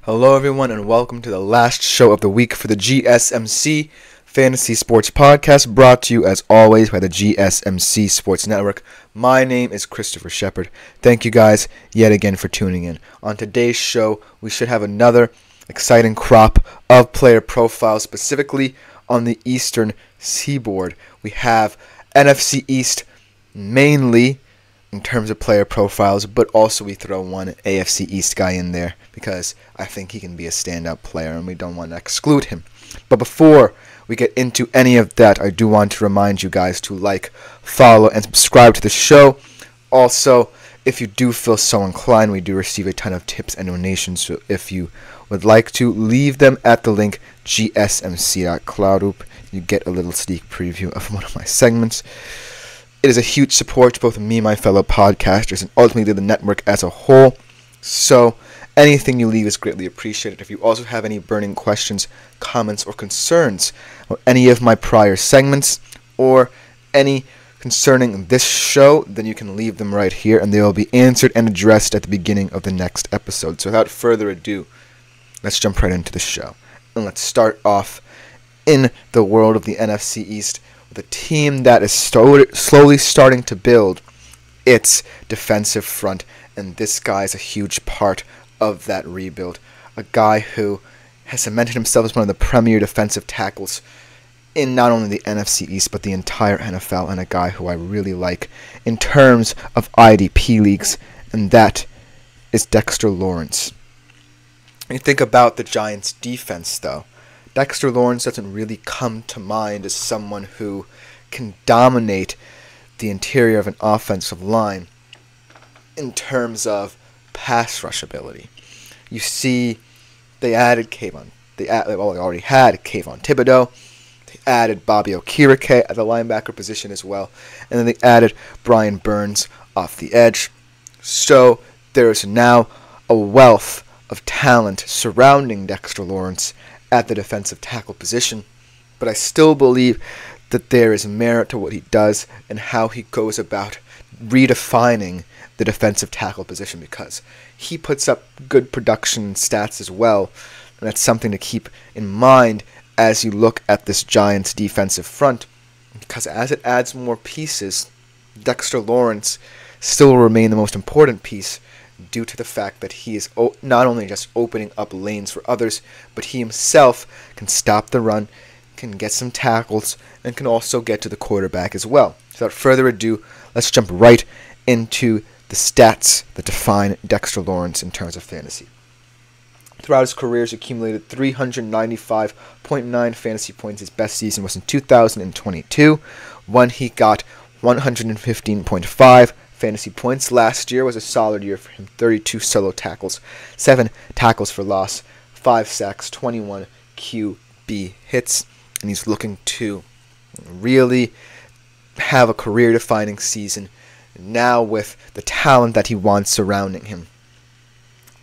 Hello everyone and welcome to the last show of the week for the GSMC Fantasy Sports Podcast, brought to you as always by the GSMC Sports Network. My name is Christopher Shepard. Thank you guys yet again for tuning in. On today's show, we should have another exciting crop of player profiles, specifically on the Eastern Seaboard. We have NFC East mainly in terms of player profiles, but also we throw one AFC East guy in there because I think he can be a standout player and we don't want to exclude him. But before we get into any of that, I do want to remind you guys to like, follow, and subscribe to the show. Also, if you do feel so inclined, we do receive a ton of tips and donations, so if you would like to, leave them at the link gsmc.cloud. You get a little sneak preview of one of my segments. It is a huge support to both me and my fellow podcasters and ultimately the network as a whole. So anything you leave is greatly appreciated. If you also have any burning questions, comments, or concerns on any of my prior segments or any concerning this show, then you can leave them right here and they will be answered and addressed at the beginning of the next episode. So without further ado, let's jump right into the show. And let's start off in the world of the NFC East with a team that is slowly starting to build its defensive front, and this guy is a huge part of that rebuild. A guy who has cemented himself as one of the premier defensive tackles in not only the NFC East but the entire NFL, and a guy who I really like in terms of IDP leagues, and that is Dexter Lawrence. When you think about the Giants' defense, though, Dexter Lawrence doesn't really come to mind as someone who can dominate the interior of an offensive line in terms of pass rush ability. You see, they added Kayvon. They already had Kayvon Thibodeau. They added Bobby Okereke at the linebacker position as well. And then they added Brian Burns off the edge. So there is now a wealth of talent surrounding Dexter Lawrence at the defensive tackle position, but I still believe that there is merit to what he does and how he goes about redefining the defensive tackle position, because he puts up good production stats as well, and that's something to keep in mind as you look at this Giants defensive front, because as it adds more pieces, Dexter Lawrence still will remain the most important piece, due to the fact that he is not only just opening up lanes for others, but he himself can stop the run, can get some tackles, and can also get to the quarterback as well. So without further ado, let's jump right into the stats that define Dexter Lawrence in terms of fantasy. Throughout his career, he's accumulated 395.9 fantasy points. His best season was in 2022, when he got 115.5 fantasy points. Last year was a solid year for him. 32 solo tackles, 7 tackles for loss, 5 sacks, 21 QB hits, and he's looking to really have a career-defining season now with the talent that he wants surrounding him.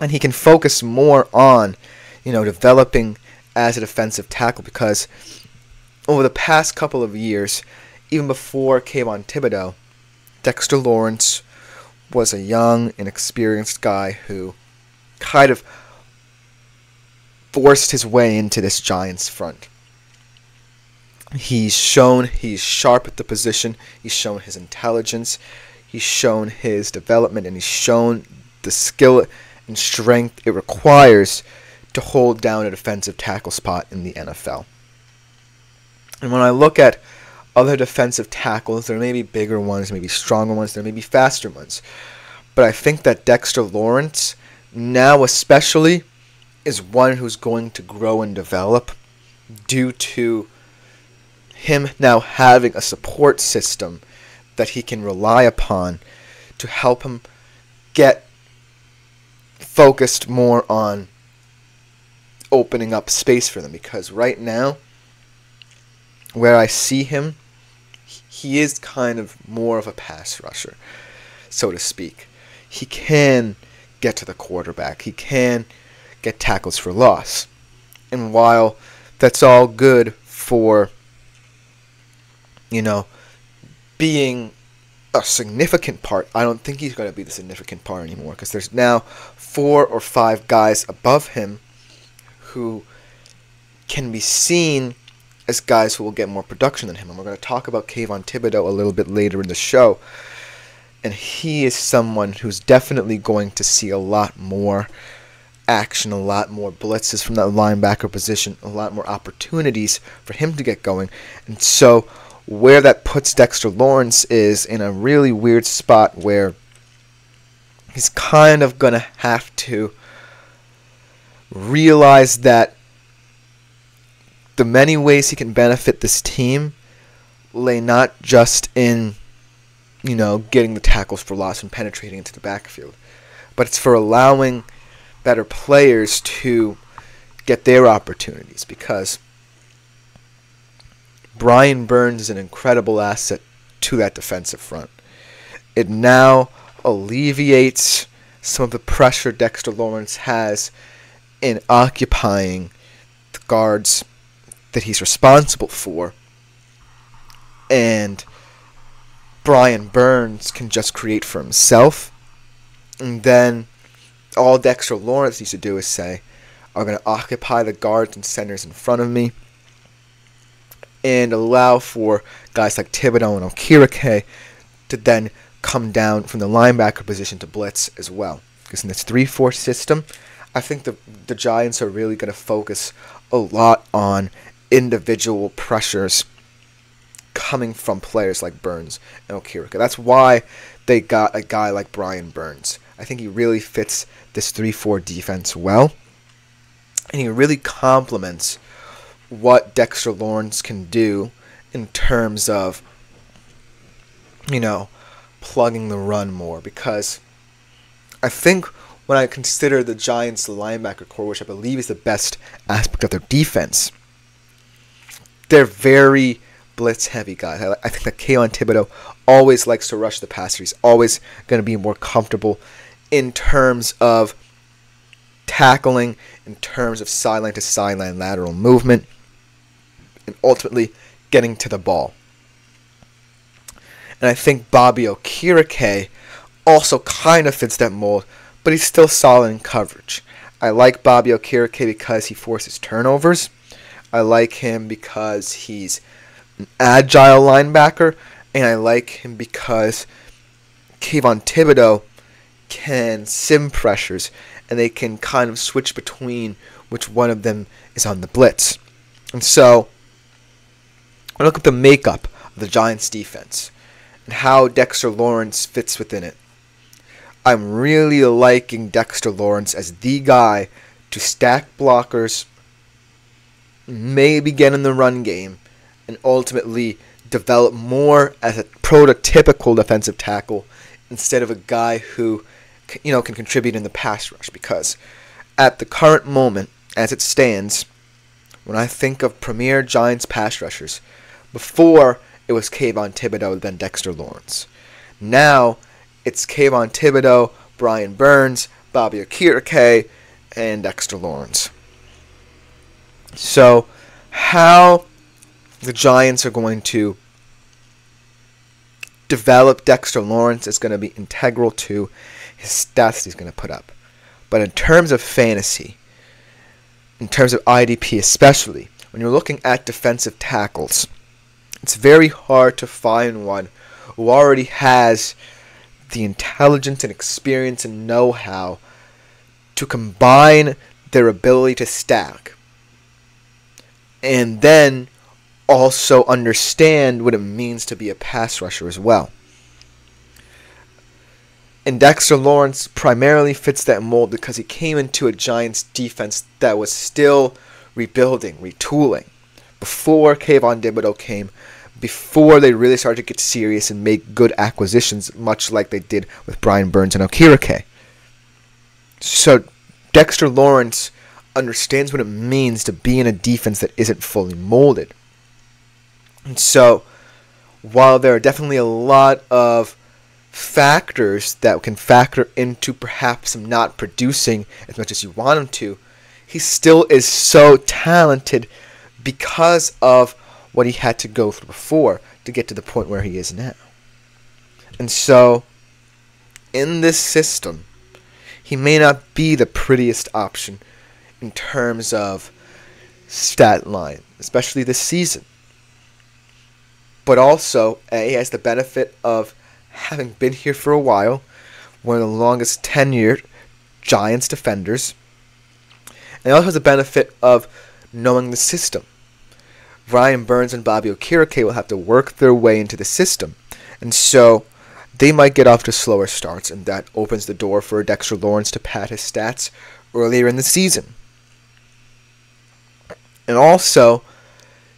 And he can focus more on, developing as a defensive tackle, because over the past couple of years, even before Kayvon Thibodeau, Dexter Lawrence was a young, inexperienced guy who kind of forced his way into this Giants front. He's shown he's sharp at the position, he's shown his intelligence, he's shown his development, and he's shown the skill and strength it requires to hold down a defensive tackle spot in the NFL. And when I look at other defensive tackles, there may be bigger ones, maybe stronger ones, there may be faster ones. But I think that Dexter Lawrence, now especially, is one who's going to grow and develop due to him now having a support system that he can rely upon to help him get focused more on opening up space for them. Because right now, where I see him, he is kind of more of a pass rusher, so to speak. He can get to the quarterback. He can get tackles for loss. And while that's all good for, being a significant part, I don't think he's going to be the significant part anymore, because there's now 4 or 5 guys above him who can be seen as guys who will get more production than him. And we're going to talk about Kayvon Thibodeau a little bit later in the show. And he is someone who's definitely going to see a lot more action, a lot more blitzes from that linebacker position, a lot more opportunities for him to get going. And so where that puts Dexter Lawrence is in a really weird spot where he's kind of going to have to realize that the many ways he can benefit this team lay not just in, getting the tackles for loss and penetrating into the backfield, but it's for allowing better players to get their opportunities, because Brian Burns is an incredible asset to that defensive front. It now alleviates some of the pressure Dexter Lawrence has in occupying the guards that he's responsible for, and Brian Burns can just create for himself, and then all Dexter Lawrence needs to do is say, I'm going to occupy the guards and centers in front of me, and allow for guys like Thibodeau and Okirike to then come down from the linebacker position to blitz as well. Because in this 3-4 system, I think the Giants are really going to focus a lot on individual pressures coming from players like Burns and Okirike. That's why they got a guy like Brian Burns. I think he really fits this 3-4 defense well, and he really complements what Dexter Lawrence can do in terms of, plugging the run more. Because I think when I consider the Giants' linebacker core, which I believe is the best aspect of their defense, they're very blitz-heavy guys. I think that Kayvon Thibodeau always likes to rush the passer. He's always going to be more comfortable in terms of tackling, in terms of sideline-to-sideline lateral movement, and ultimately getting to the ball. And I think Bobby Okirike also kind of fits that mold, but he's still solid in coverage. I like Bobby Okirike because he forces turnovers. I like him because he's an agile linebacker, and I like him because Kayvon Thibodeau can sim pressures, and they can kind of switch between which one of them is on the blitz. And so, I look at the makeup of the Giants' defense and how Dexter Lawrence fits within it. I'm really liking Dexter Lawrence as the guy to stack blockers, maybe get in the run game, and ultimately develop more as a prototypical defensive tackle instead of a guy who can contribute in the pass rush. Because at the current moment, as it stands, when I think of premier Giants pass rushers, before it was Kayvon Thibodeau, then Dexter Lawrence. Now it's Kayvon Thibodeau, Brian Burns, Bobby Okirike, and Dexter Lawrence. So how the Giants are going to develop Dexter Lawrence is going to be integral to his stats he's going to put up. But in terms of fantasy, in terms of IDP especially, when you're looking at defensive tackles, it's very hard to find one who already has the intelligence and experience and know-how to combine their ability to stack and then also understand what it means to be a pass rusher as well. And Dexter Lawrence primarily fits that mold because he came into a Giants defense that was still rebuilding, retooling, before Kayvon Thibodeau came, before they really started to get serious and make good acquisitions, much like they did with Brian Burns and Okirike. So Dexter Lawrence understands what it means to be in a defense that isn't fully molded. And so, while there are definitely a lot of factors that can factor into perhaps him not producing as much as you want him to, he still is so talented because of what he had to go through before to get to the point where he is now. And so, in this system, he may not be the prettiest option in terms of stat line, especially this season. But also, he has the benefit of having been here for a while, one of the longest tenured Giants defenders. And he also has the benefit of knowing the system. Ryan Burns and Bobby Okereke will have to work their way into the system. And so they might get off to slower starts, and that opens the door for Dexter Lawrence to pad his stats earlier in the season. And also,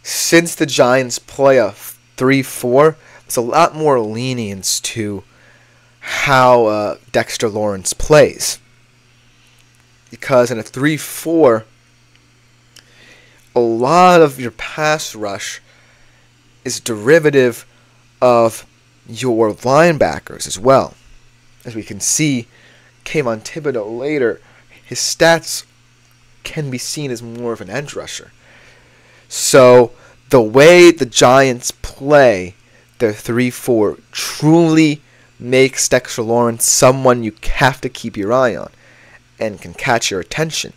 since the Giants play a 3-4, there's a lot more lenience to how Dexter Lawrence plays. Because in a 3-4, a lot of your pass rush is derivative of your linebackers as well. As we can see, Kayvon Thibodeau later, his stats can be seen as more of an edge rusher. So the way the Giants play their 3-4 truly makes Dexter Lawrence someone you have to keep your eye on and can catch your attention.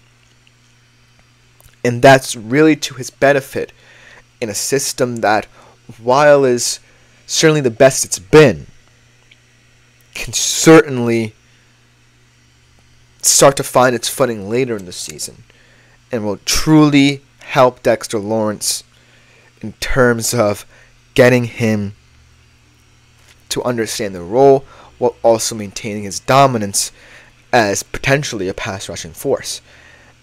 And that's really to his benefit in a system that, while is certainly the best it's been, can certainly start to find its footing later in the season and will truly help Dexter Lawrence in terms of getting him to understand the role while also maintaining his dominance as potentially a pass rushing force.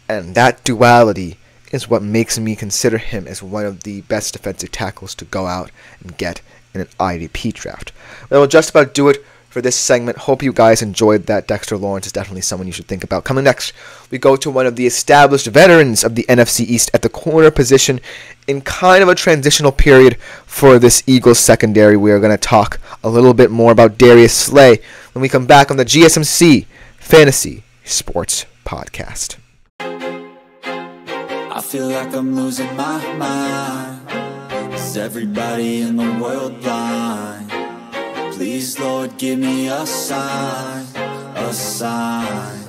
And that duality is what makes me consider him as one of the best defensive tackles to go out and get in an IDP draft. That will just about do it for this segment. Hope you guys enjoyed that. Dexter Lawrence is definitely someone you should think about. Coming next, we go to one of the established veterans of the NFC East at the corner position in kind of a transitional period for this Eagles secondary. We are going to talk a little bit more about Darius Slay when we come back on the GSMC Fantasy Sports Podcast. I feel like I'm losing my mind. Is everybody in the world blind? Please, Lord, give me a sign, a sign.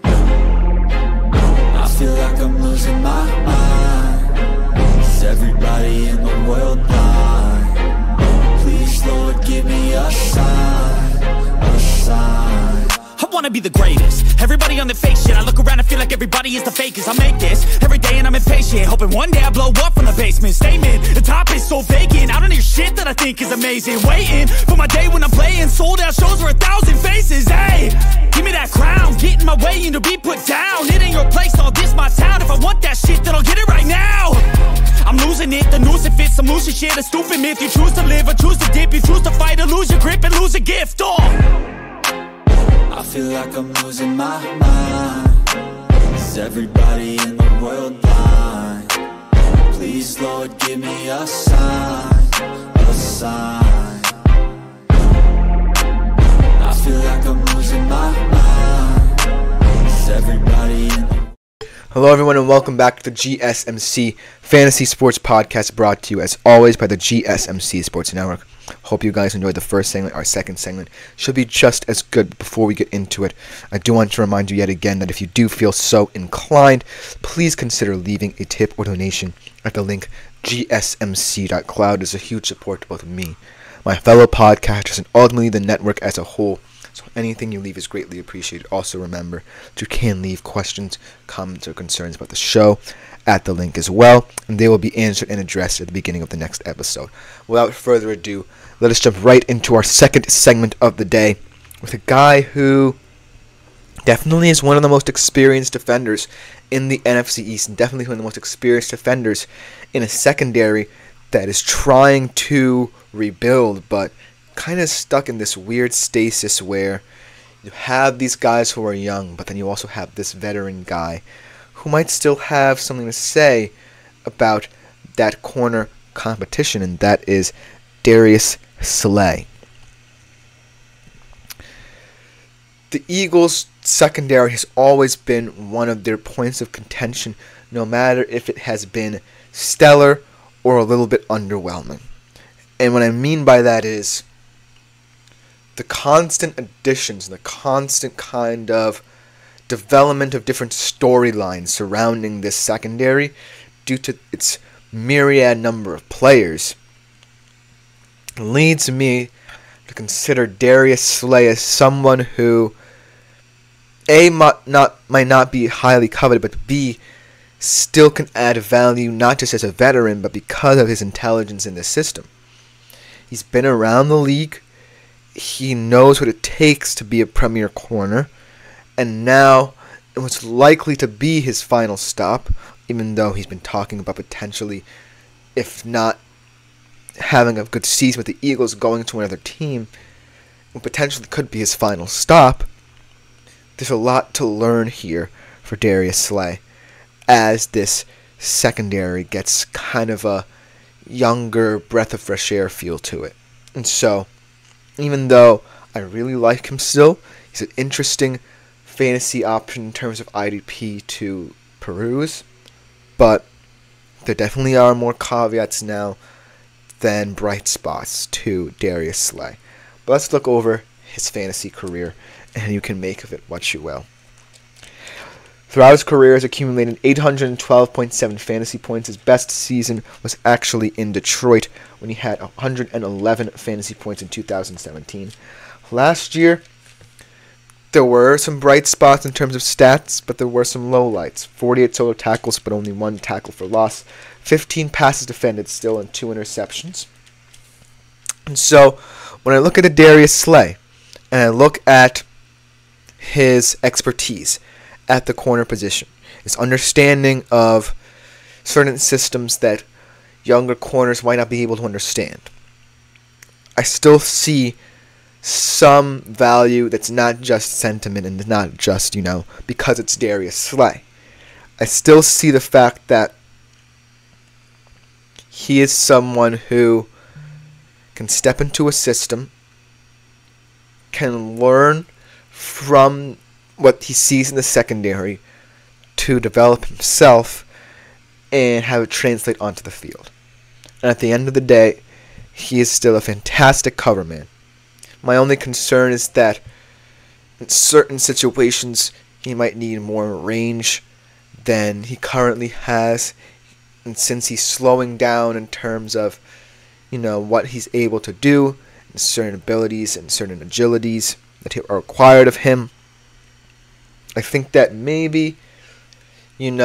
I feel like I'm losing my mind. Is everybody in the world blind? Please, Lord, give me a sign, a sign. I wanna be the greatest. Everybody on the fake shit. I look around and feel like everybody is the fakest. I make this every day and I'm impatient, hoping one day I blow up from the basement. Statement, the top is so vacant. I don't hear shit that I think is amazing. Waiting for my day when I'm playing sold out shows for 1,000 faces. Hey, give me that crown. Get in my way and to be put down. It ain't your place, all this my town. If I want that shit, then I'll get it right now. I'm losing it, the noose it fits. I'm losing shit, a stupid myth. You choose to live or choose to dip. You choose to fight or lose your grip and lose a gift. I feel like I'm losing my mind. Is everybody in the world blind? Please, Lord, give me a sign, a sign. I feel like I'm losing my mind. Is everybody in the Hello everyone and welcome back to the GSMC Fantasy Sports Podcast, brought to you as always by the GSMC Sports Network. Hope you guys enjoyed the first segment. Our second segment should be just as good. Before we get into it, I do want to remind you yet again that if you do feel so inclined, please consider leaving a tip or donation at the link gsmc.cloud. It is a huge support to both me, my fellow podcasters, and ultimately the network as a whole. So anything you leave is greatly appreciated. Also remember that you can leave questions, comments, or concerns about the show at the link as well, and they will be answered and addressed at the beginning of the next episode. Without further ado, let us jump right into our second segment of the day with a guy who definitely is one of the most experienced defenders in the NFC East, and definitely one of the most experienced defenders in a secondary that is trying to rebuild, but kind of stuck in this weird stasis where you have these guys who are young, but then you also have this veteran guy who might still have something to say about that corner competition, and that is Darius Slay. The Eagles' secondary has always been one of their points of contention, no matter if it has been stellar or a little bit underwhelming. And what I mean by that is the constant additions, the constant kind of development of different storylines surrounding this secondary due to its myriad number of players leads me to consider Darius Slay as someone who might not be highly coveted, but B, still can add value not just as a veteran, but because of his intelligence in the system. He's been around the league. He knows what it takes to be a premier corner, and now it was likely to be his final stop, even though he's been talking about potentially, if not having a good season with the Eagles, going to another team, and potentially could be his final stop. There's a lot to learn here for Darius Slay as this secondary gets kind of a younger breath of fresh air feel to it. And so, even though I really like him still, he's an interesting fantasy option in terms of IDP to peruse, but there definitely are more caveats now than bright spots to Darius Slay. But let's look over his fantasy career, and you can make of it what you will. Throughout his career, he's accumulated 812.7 fantasy points. His best season was actually in Detroit when he had 111 fantasy points in 2017. Last year, there were some bright spots in terms of stats, but there were some lowlights. 48 solo tackles, but only 1 tackle for loss. 15 passes defended still, and 2 interceptions. And so, when I look at the Darius Slay, and I look at his expertise at the corner position, his understanding of certain systems that younger corners might not be able to understand, I still see some value that's not just sentiment and not just, because it's Darius Slay. I still see the fact that he is someone who can step into a system, can learn from what he sees in the secondary to develop himself and have it translate onto the field. And at the end of the day, he is still a fantastic cover man. My only concern is that in certain situations, he might need more range than he currently has. And since he's slowing down in terms of, what he's able to do, and certain abilities and certain agilities that are required of him, I think that maybe, it's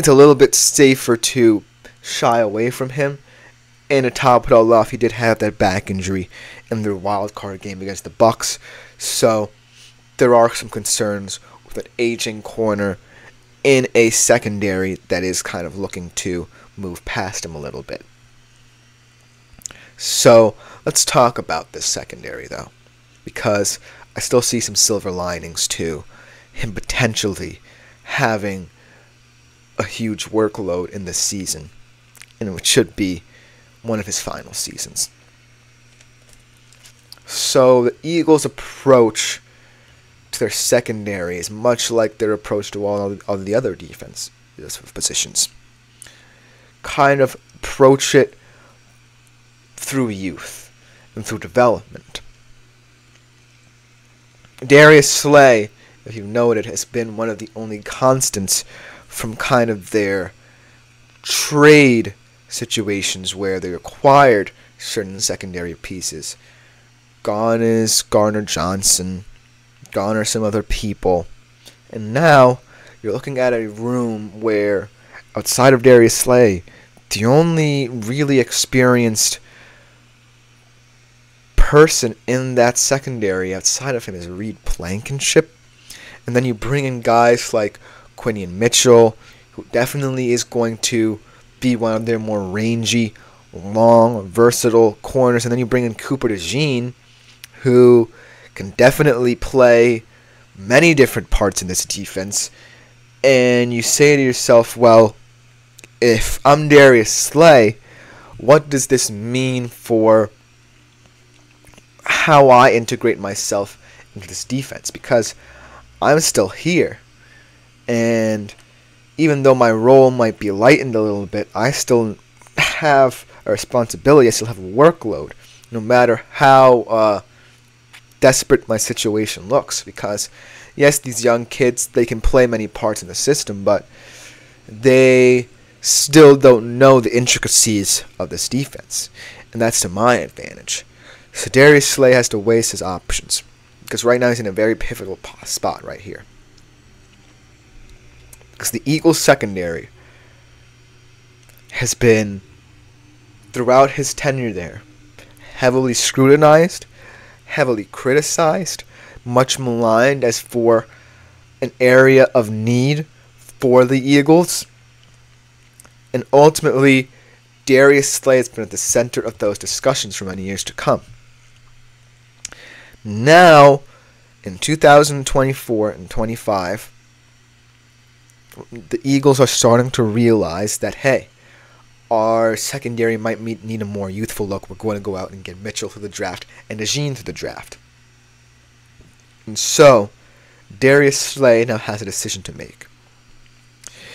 a little bit safer to shy away from him. And to top it all off, he did have that back injury in the wild card game against the Bucs. So there are some concerns with an aging corner in a secondary that is kind of looking to move past him a little bit. So let's talk about this secondary, though, because I still see some silver linings to him potentially having a huge workload in this season, and it should be one of his final seasons. So the Eagles' approach to their secondary is much like their approach to all of the other defense positions. Kind of approach it through youth and through development. Darius Slay, if you've noted, has been one of the only constants from kind of their trade situations where they acquired certain secondary pieces. Gone is Garner Johnson, gone are some other people, and now you're looking at a room where, outside of Darius Slay, the only really experienced person in that secondary outside of him is Reed Blankenship. And then you bring in guys like Quinion Mitchell, who definitely is going to be one of their more rangy, long, versatile corners. And then you bring in Cooper DeJean, who can definitely play many different parts in this defense. And you say to yourself, well, if I'm Darius Slay, what does this mean for how I integrate myself into this defense? Because I'm still here, and even though my role might be lightened a little bit, I still have a responsibility. I still have a workload, no matter how desperate my situation looks. Because, yes, these young kids, they can play many parts in the system, but they still don't know the intricacies of this defense. And that's to my advantage. So Darius Slay has to waste his options. Because right now he's in a very pivotal spot right here. Because the Eagles secondary has been, throughout his tenure there, heavily scrutinized, heavily criticized, much maligned as for an area of need for the Eagles. And ultimately, Darius Slay has been at the center of those discussions for many years to come. Now, in 2024 and 25, the Eagles are starting to realize that, hey, our secondary might need a more youthful look. We're going to go out and get Mitchell through the draft and Dejean through the draft. And so, Darius Slay now has a decision to make.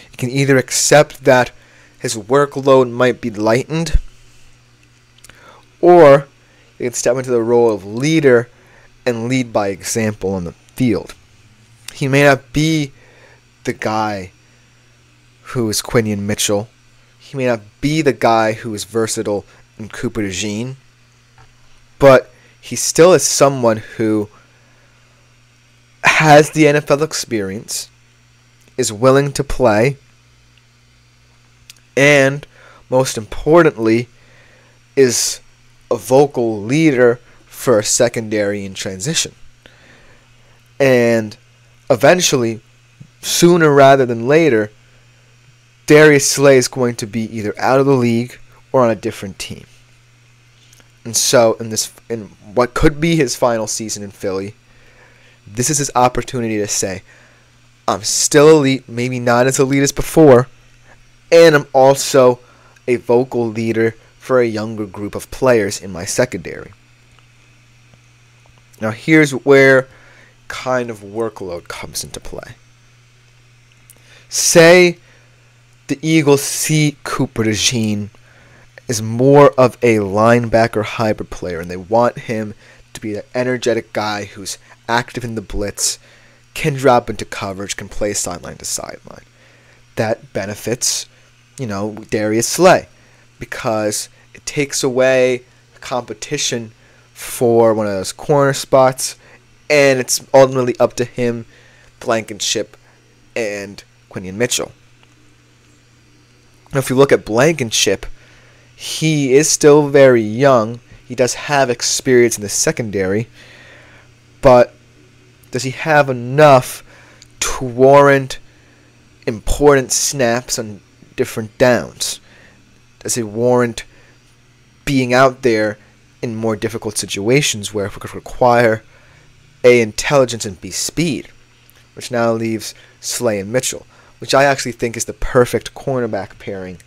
He can either accept that his workload might be lightened, or he can step into the role of leader and lead by example on the field. He may not be the guy who is Quinion Mitchell. He may not be the guy who is versatile in Cooper DeJean, but he still is someone who has the NFL experience, is willing to play, and most importantly, is a vocal leader for a secondary in transition. And eventually, sooner rather than later, Darius Slay is going to be either out of the league or on a different team. And so, in what could be his final season in Philly, this is his opportunity to say, I'm still elite, maybe not as elite as before, and I'm also a vocal leader for a younger group of players in my secondary. Now here's where kind of workload comes into play. Say the Eagles see Cooper DeJean as more of a linebacker hybrid player, and they want him to be an energetic guy who's active in the blitz, can drop into coverage, can play sideline to sideline. That benefits, Darius Slay, because it takes away the competition for one of those corner spots, and it's ultimately up to him, Blankenship, and Quinion Mitchell. Now, if you look at Blankenship, he is still very young. He does have experience in the secondary, but does he have enough to warrant important snaps on different downs? Does it warrant being out there in more difficult situations where it could require A, intelligence, and B, speed, which now leaves Slay and Mitchell, which I actually think is the perfect cornerback pairing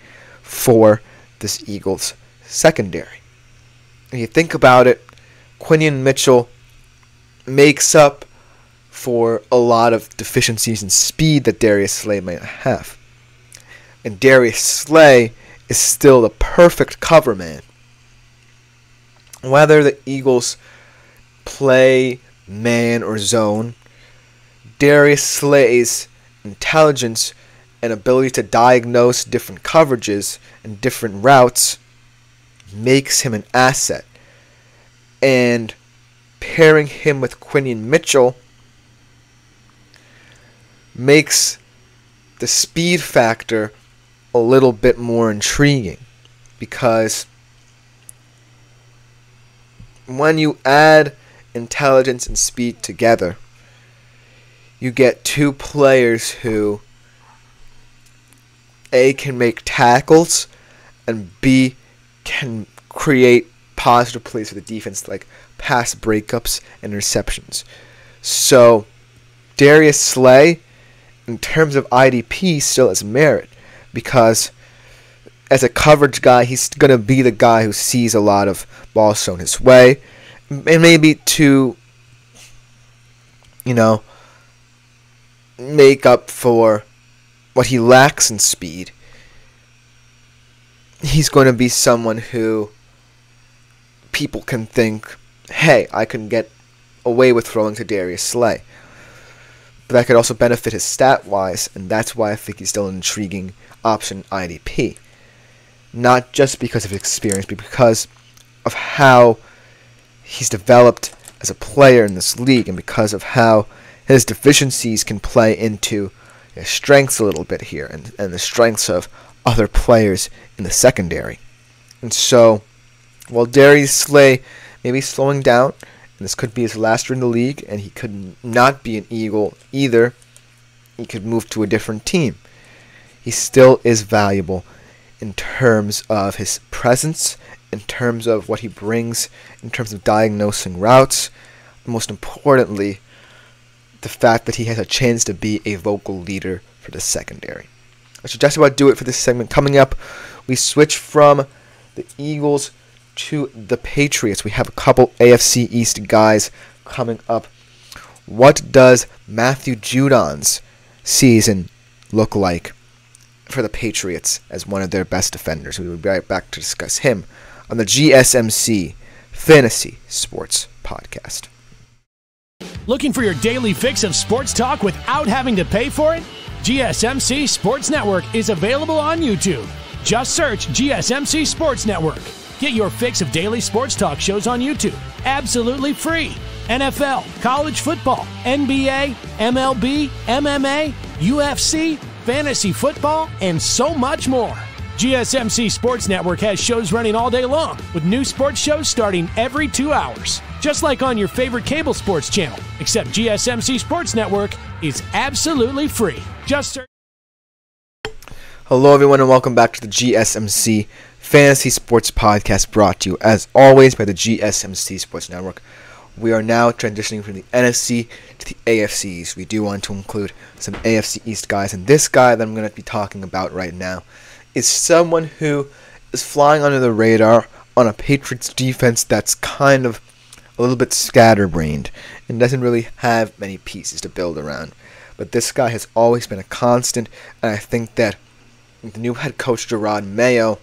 for this Eagles secondary. If you think about it, Quinion Mitchell makes up for a lot of deficiencies in speed that Darius Slay might have. And Darius Slay is still the perfect cover man. Whether the Eagles play man or zone, Darius Slay's intelligence and ability to diagnose different coverages and different routes makes him an asset. And pairing him with Quinion Mitchell makes the speed factor a little bit more intriguing, because when you add intelligence and speed together, you get two players who A, can make tackles, and B, can create positive plays for the defense, like pass breakups and interceptions. So Darius Slay, in terms of IDP, still has merit, because as a coverage guy, he's going to be the guy who sees a lot of balls thrown his way, and maybe to, make up for what he lacks in speed, he's going to be someone who people can think, hey, I can get away with throwing to Darius Slay. But that could also benefit his stat-wise, and that's why I think he's still an intriguing option IDP. Not just because of his experience, but because of how he's developed as a player in this league, and because of how his deficiencies can play into his strengths a little bit here, and the strengths of other players in the secondary. And so, while Darius Slay may be slowing down, and this could be his last year in the league, and he could not be an Eagle either, he could move to a different team. He still is valuable in terms of his presence, in terms of what he brings, in terms of diagnosing routes, and most importantly, the fact that he has a chance to be a vocal leader for the secondary. I should just about do it for this segment. Coming up, we switch from the Eagles to the Patriots. We have a couple AFC East guys coming up. What does Matthew Judon's season look like for the Patriots as one of their best defenders? We will be right back to discuss him on the GSMC Fantasy Sports Podcast. Looking for your daily fix of sports talk without having to pay for it? GSMC Sports Network is available on YouTube. Just search GSMC Sports Network. Get your fix of daily sports talk shows on YouTube, absolutely free. NFL, college football, NBA, MLB, MMA, UFC, fantasy football, and so much more. GSMC Sports Network has shows running all day long, with new sports shows starting every 2 hours. Just like on your favorite cable sports channel, except GSMC Sports Network is absolutely free. Just search. Hello everyone and welcome back to the GSMC Fantasy Sports Podcast, brought to you as always by the GSMC Sports Network. We are now transitioning from the NFC to the AFC East. We do want to include some AFC East guys, and this guy that I'm going to be talking about right now is someone who is flying under the radar on a Patriots defense that's kind of a little bit scatterbrained and doesn't really have many pieces to build around. But this guy has always been a constant, and I think that the new head coach Jerod Mayo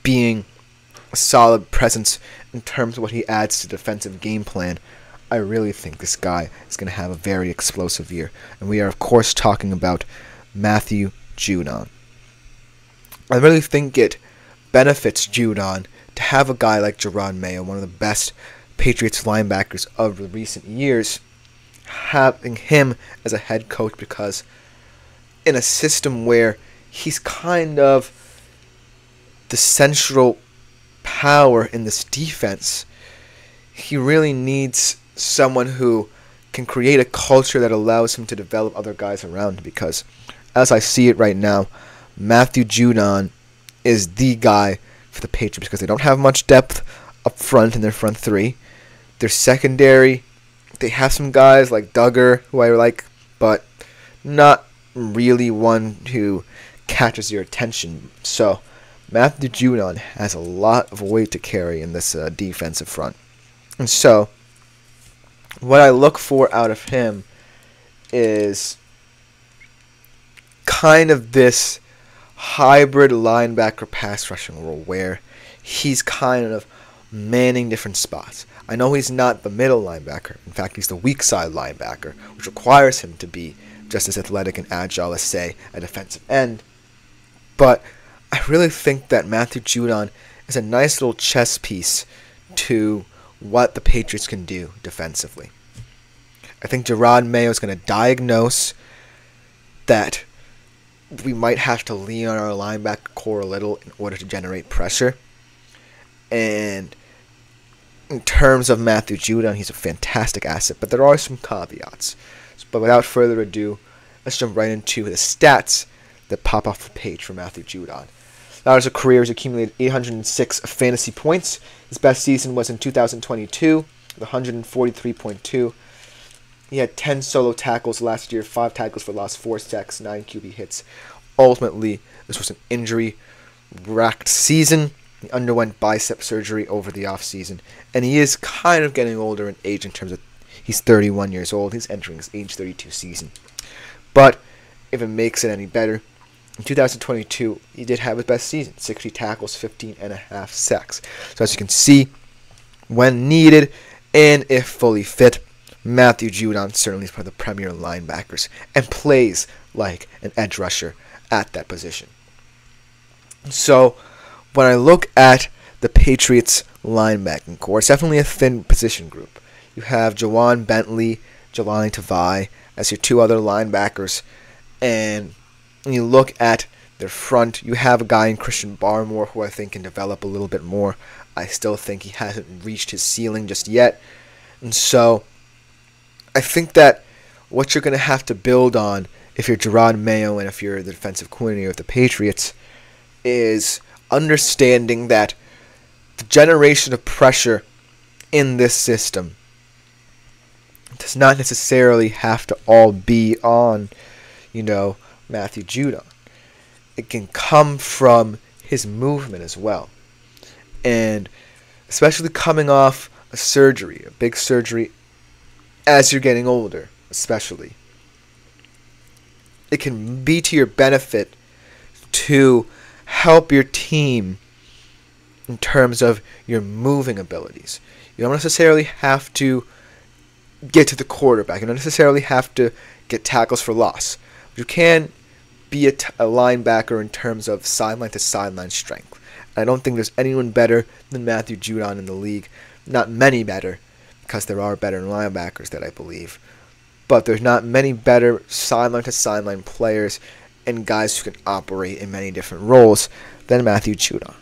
being a solid presence in terms of what he adds to the defensive game plan, I really think this guy is going to have a very explosive year. And we are, of course, talking about Matthew Judon. I really think it benefits Judon to have a guy like Jerod Mayo, one of the best Patriots linebackers of the recent years, having him as a head coach, because in a system where he's kind of the central power in this defense, he really needs someone who can create a culture that allows him to develop other guys around him, because as I see it right now, Matthew Judon is the guy for the Patriots because they don't have much depth up front in their front three. Their secondary, they have some guys like Duggar, who I like, but not really one who catches your attention. So Matthew Judon has a lot of weight to carry in this defensive front. And so what I look for out of him is kind of this hybrid linebacker pass rushing role where he's kind of manning different spots. I know he's not the middle linebacker. In fact, he's the weak side linebacker, which requires him to be just as athletic and agile as, say, a defensive end. But I really think that Matthew Judon is a nice little chess piece to what the Patriots can do defensively. I think Jerod Mayo is going to diagnose that we might have to lean on our linebacker core a little in order to generate pressure. And in terms of Matthew Judon, he's a fantastic asset, but there are some caveats. But without further ado, let's jump right into the stats that pop off the page for Matthew Judon. Now, as a career, he's accumulated 806 fantasy points. His best season was in 2022 with 143.2. He had 10 solo tackles last year, 5 tackles for loss, 4 sacks, 9 QB hits. Ultimately, this was an injury-racked season. He underwent bicep surgery over the offseason, and he is kind of getting older in age in terms of he's 31 years old. He's entering his age 32 season. But if it makes it any better, in 2022, he did have his best season, 60 tackles, 15.5 sacks. So as you can see, when needed and if fully fit, Matthew Judon certainly is one of the premier linebackers and plays like an edge rusher at that position. So when I look at the Patriots linebacking core, it's definitely a thin position group. You have Jawan Bentley, Jelani Tavai as your two other linebackers, and when you look at their front, you have a guy in Christian Barmore who I think can develop a little bit more. I still think he hasn't reached his ceiling just yet. And so I think that what you're going to have to build on if you're Gerard Mayo and if you're the defensive coordinator of the Patriots is understanding that the generation of pressure in this system does not necessarily have to all be on, Matthew Judon. It can come from his movement as well. And especially coming off a big surgery, as you're getting older, especially, it can be to your benefit to help your team in terms of your moving abilities. You don't necessarily have to get to the quarterback. You don't necessarily have to get tackles for loss. But you can be a linebacker in terms of sideline to sideline strength. And I don't think there's anyone better than Matthew Judon in the league. Not many better, because there are better linebackers that I believe. But there's not many better sideline to sideline players and guys who can operate in many different roles than Matthew Judon.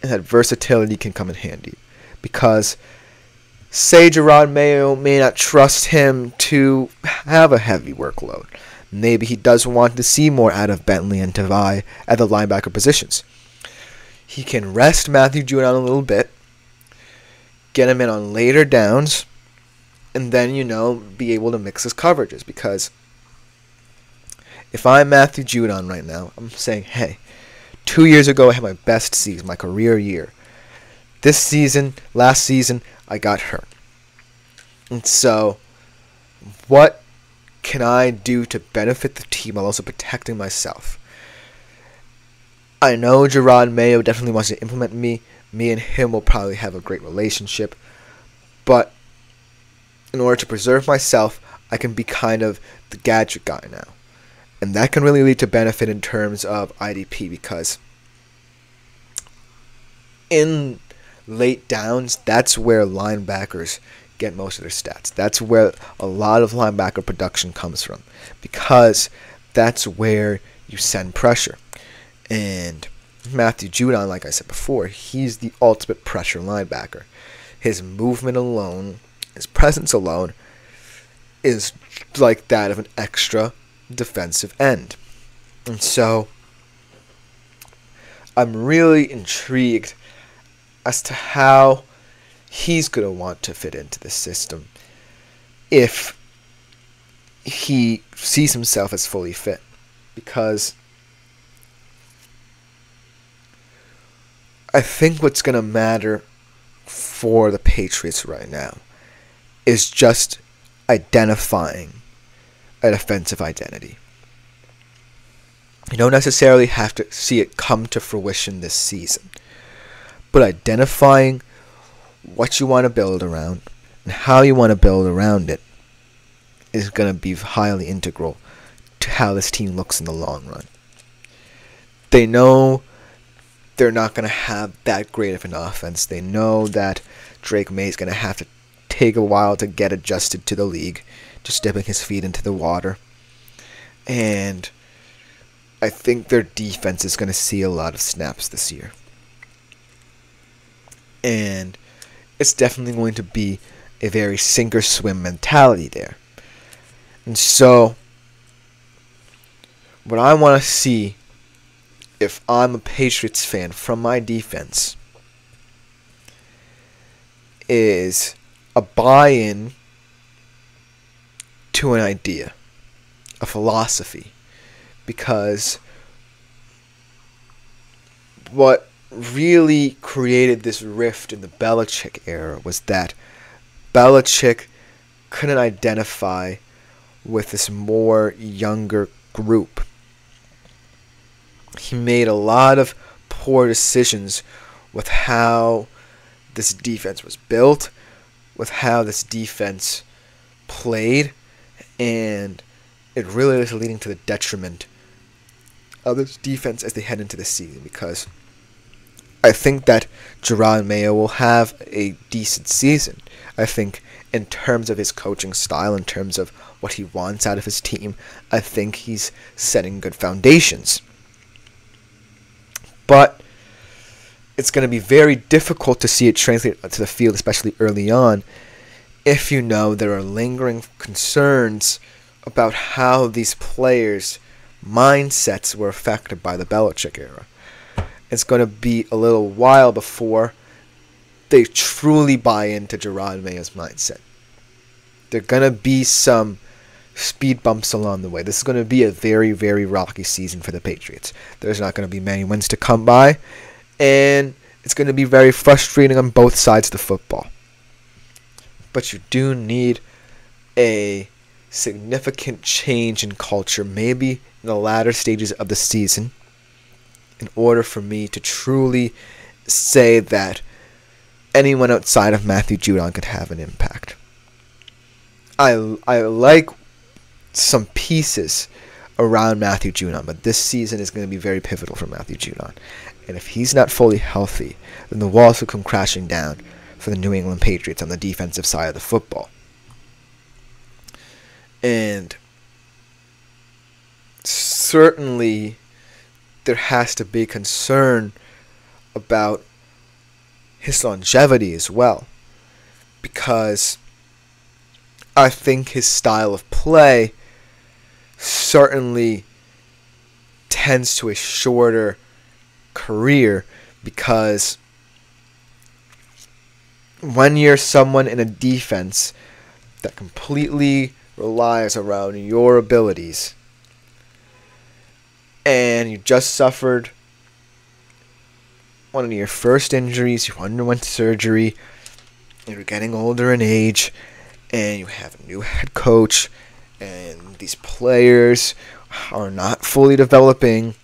And that versatility can come in handy. Because say Gerard Mayo may not trust him to have a heavy workload. Maybe he does want to see more out of Bentley and Tavai at the linebacker positions. He can rest Matthew Judon a little bit, get him in on later downs, and then, be able to mix his coverages. Because if I'm Matthew Judon right now, I'm saying, hey, 2 years ago I had my best season, my career year. Last season, I got hurt. And so, what can I do to benefit the team while also protecting myself? I know Gerard Mayo definitely wants to implement me. Me and him will probably have a great relationship. But in order to preserve myself, I can be kind of the gadget guy now. And that can really lead to benefit in terms of IDP, because in late downs, that's where linebackers get most of their stats. That's where a lot of linebacker production comes from, because that's where you send pressure. And Matthew Judon, like I said before, he's the ultimate pressure linebacker. His movement alone, his presence alone, is like that of an extra defensive end. And so I'm really intrigued as to how he's going to want to fit into the system if he sees himself as fully fit. Because I think what's going to matter for the Patriots right now is just identifying a defensive identity. You don't necessarily have to see it come to fruition this season, but identifying what you want to build around and how you want to build around it is going to be highly integral to how this team looks in the long run. They know they're not going to have that great of an offense. They know that Drake May is going to have to take a while to get adjusted to the league, just dipping his feet into the water. And I think their defense is going to see a lot of snaps this year. And it's definitely going to be a very sink or swim mentality there. And so, what I want to see, if I'm a Patriots fan, from my defense, is a buy-in to an idea, a philosophy. Because what really created this rift in the Belichick era was that Belichick couldn't identify with this more younger group. He made a lot of poor decisions with how this defense was built, with how this defense played, and it really is leading to the detriment of this defense as they head into the season, because I think that Jerod Mayo will have a decent season. I think in terms of his coaching style, in terms of what he wants out of his team, I think he's setting good foundations. But it's going to be very difficult to see it translate to the field, especially early on, if you know there are lingering concerns about how these players' mindsets were affected by the Belichick era. It's going to be a little while before they truly buy into Jerod Mayo's mindset. There are going to be some speed bumps along the way. This is going to be a very, very rocky season for the Patriots. There's not going to be many wins to come by, and it's going to be very frustrating on both sides of the football. But you do need a significant change in culture, maybe in the latter stages of the season, in order for me to truly say that anyone outside of Matthew Judon could have an impact. I like some pieces around Matthew Judon, but this season is going to be very pivotal for Matthew Judon. And if he's not fully healthy, then the walls will come crashing down for the New England Patriots on the defensive side of the football. And certainly there has to be concern about his longevity as well, because I think his style of play certainly tends to a shorter career, because when you're someone in a defense that completely relies around your abilities, and you just suffered one of your first injuries, you underwent surgery, you're getting older in age, and you have a new head coach, and these players are not fully developing,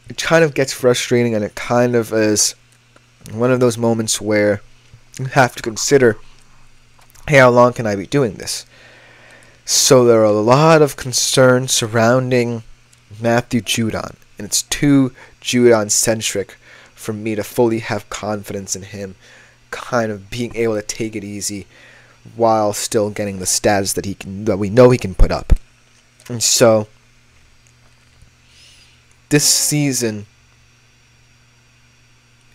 it kind of gets frustrating, and it kind of is one of those moments where you have to consider, hey, how long can I be doing this? So there are a lot of concerns surrounding Matthew Judon, and it's too Judon-centric for me to fully have confidence in him kind of being able to take it easy while still getting the stats that we know he can put up. And so this season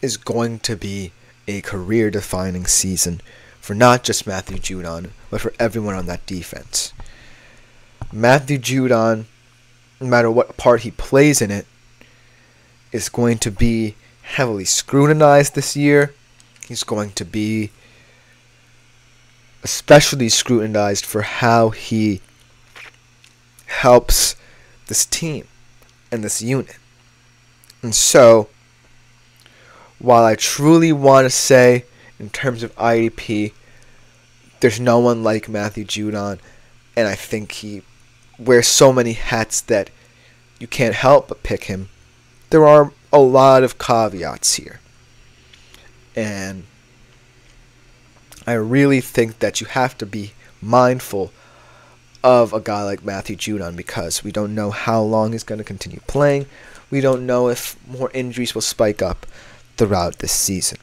is going to be a career-defining season for not just Matthew Judon, but for everyone on that defense. Matthew Judon, no matter what part he plays in it, is going to be heavily scrutinized this year. He's going to be especially scrutinized for how he helps this team and this unit. And so, while I truly want to say, in terms of IDP, there's no one like Matthew Judon, and I think he wears so many hats that you can't help but pick him, there are a lot of caveats here. And I really think that you have to be mindful of a guy like Matthew Judon, because we don't know how long he's going to continue playing. We don't know if more injuries will spike up throughout this season.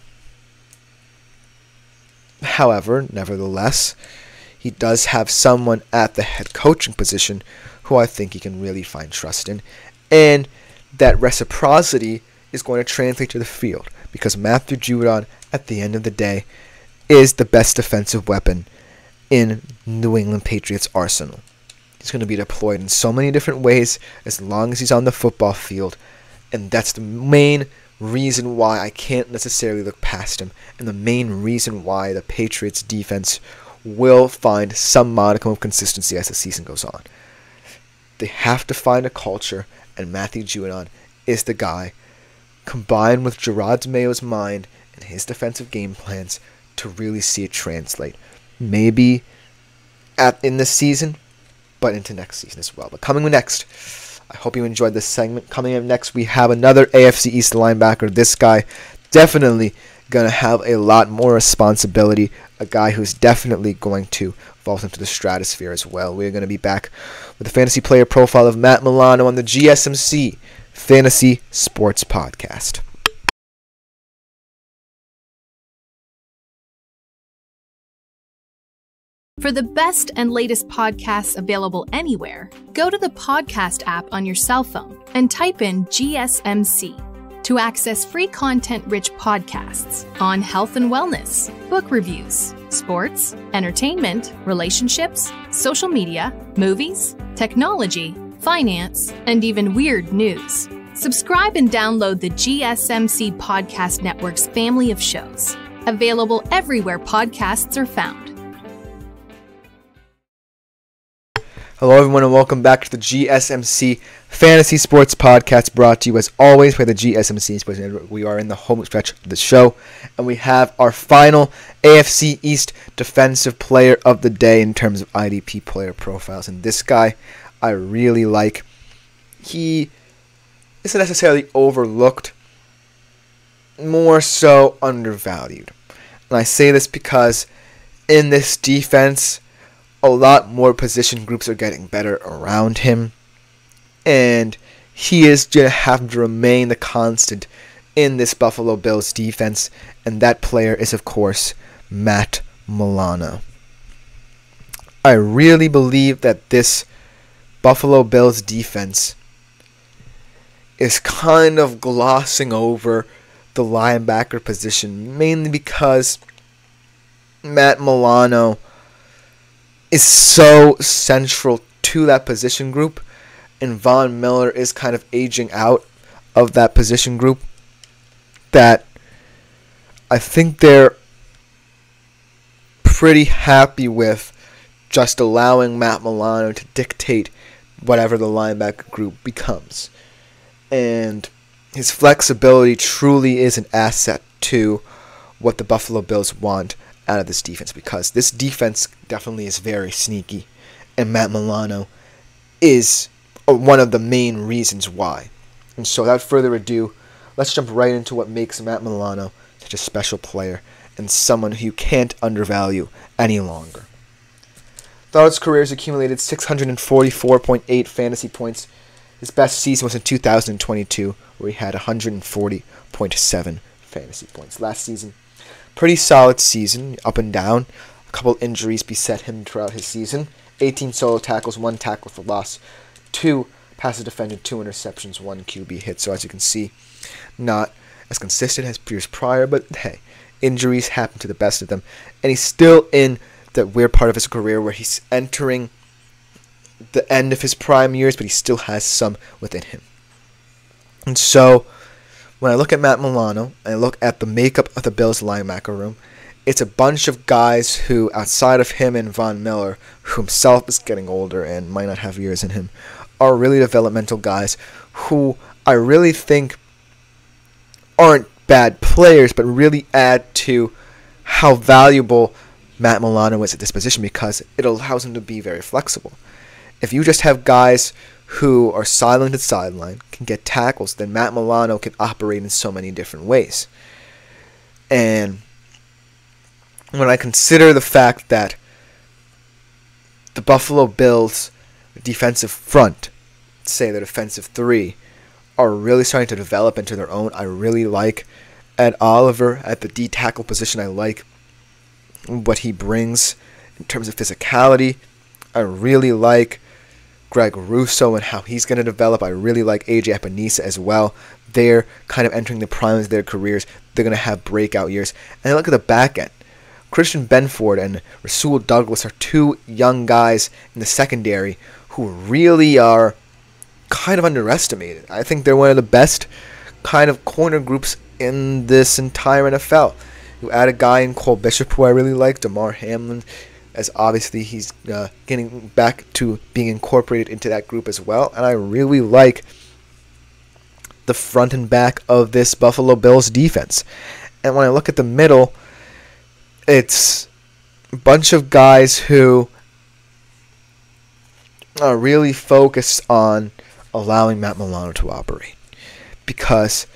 However, nevertheless, he does have someone at the head coaching position who I think he can really find trust in, and that reciprocity is going to translate to the field, because Matthew Judon, at the end of the day, is the best defensive weapon in New England Patriots' arsenal. He's going to be deployed in so many different ways as long as he's on the football field, and that's the main reason why I can't necessarily look past him, and the main reason why the Patriots' defense will find some modicum of consistency as the season goes on. They have to find a culture, and Matthew Judon is the guy, combined with Jerod Mayo's mind and his defensive game plans, to really see it translate. Maybe in this season, but into next season as well. But coming next, I hope you enjoyed this segment. Coming up next, we have another AFC East linebacker. This guy definitely going to have a lot more responsibility, a guy who's definitely going to fall into the stratosphere as well. We're going to be back with the fantasy player profile of Matt Milano on the GSMC Fantasy Sports Podcast. For the best and latest podcasts available anywhere, go to the podcast app on your cell phone and type in GSMC to access free content-rich podcasts on health and wellness, book reviews, sports, entertainment, relationships, social media, movies, technology, finance, and even weird news. Subscribe and download the GSMC Podcast Network's family of shows, available everywhere podcasts are found. Hello everyone and welcome back to the GSMC Fantasy Sports Podcast, brought to you as always by the GSMC Sports Network. We are in the home stretch of the show and we have our final AFC East Defensive Player of the Day in terms of IDP player profiles. And this guy I really like. He isn't necessarily overlooked, more so undervalued. And I say this because in this defense, a lot more position groups are getting better around him, and he is going to have to remain the constant in this Buffalo Bills defense, and that player is, of course, Matt Milano. I really believe that this Buffalo Bills defense is kind of glossing over the linebacker position, mainly because Matt Milano is so central to that position group, and Von Miller is kind of aging out of that position group, that I think they're pretty happy with just allowing Matt Milano to dictate whatever the linebacker group becomes. And his flexibility truly is an asset to what the Buffalo Bills want out of this defense, because this defense definitely is very sneaky, and Matt Milano is one of the main reasons why. And so without further ado, let's jump right into what makes Matt Milano such a special player and someone who you can't undervalue any longer. Throughout his career, he's accumulated 644.8 fantasy points. His best season was in 2022, where he had 140.7 fantasy points. Last season, pretty solid season, up and down. A couple injuries beset him throughout his season. 18 solo tackles, 1 tackle for loss, 2 passes defended, 2 interceptions, 1 QB hit. So as you can see, not as consistent as years prior, but hey, injuries happen to the best of them. And he's still in that weird part of his career where he's entering the end of his prime years, but he still has some within him. And so when I look at Matt Milano and I look at the makeup of the Bills linebacker room, it's a bunch of guys who, outside of him and Von Miller, who himself is getting older and might not have years in him, are really developmental guys who I really think aren't bad players, but really add to how valuable Matt Milano is at this position, because it allows him to be very flexible. If you just have guys who are sideline to sideline, can get tackles, then Matt Milano can operate in so many different ways. And when I consider the fact that the Buffalo Bills defensive front, say the defensive three, are really starting to develop into their own, I really like Ed Oliver at the D tackle position. I like what he brings in terms of physicality. I really like Greg Russo and how he's going to develop. I really like AJ Epinesa as well. They're kind of entering the prime of their careers. They're going to have breakout years. And I look at the back end. Christian Benford and Rasul Douglas are 2 young guys in the secondary who really are kind of underestimated. I think they're one of the best kind of corner groups in this entire NFL. You add a guy in Cole Bishop who I really like, DeMar Hamlin, as obviously he's getting back to being incorporated into that group as well. And I really like the front and back of this Buffalo Bills defense. And when I look at the middle, it's a bunch of guys who are really focused on allowing Matt Milano to operate. Because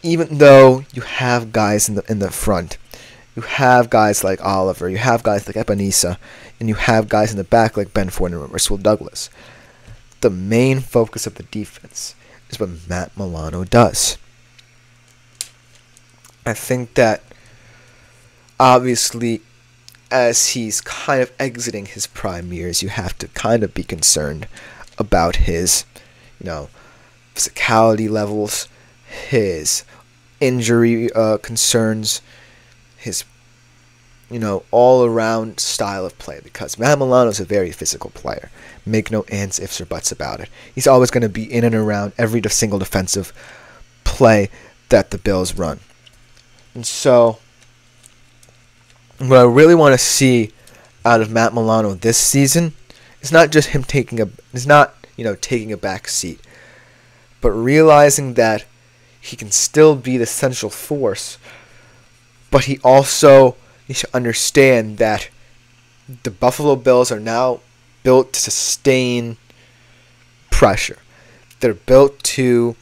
even though you have guys in the front, you have guys like Oliver, you have guys like Ebenezer, and you have guys in the back like Ben Ford and Rasul Douglas, the main focus of the defense is what Matt Milano does. I think that obviously as he's kind of exiting his prime years, you have to kind of be concerned about his, physicality levels, his injury concerns, his, all-around style of play, because Matt Milano is a very physical player. Make no ands, ifs, or buts about it. He's always going to be in and around every single defensive play that the Bills run. And so, what I really want to see out of Matt Milano this season is not just him taking a back seat, but realizing that he can still be the central force, but he also needs to understand that the Buffalo Bills are now built to sustain pressure. They're built to,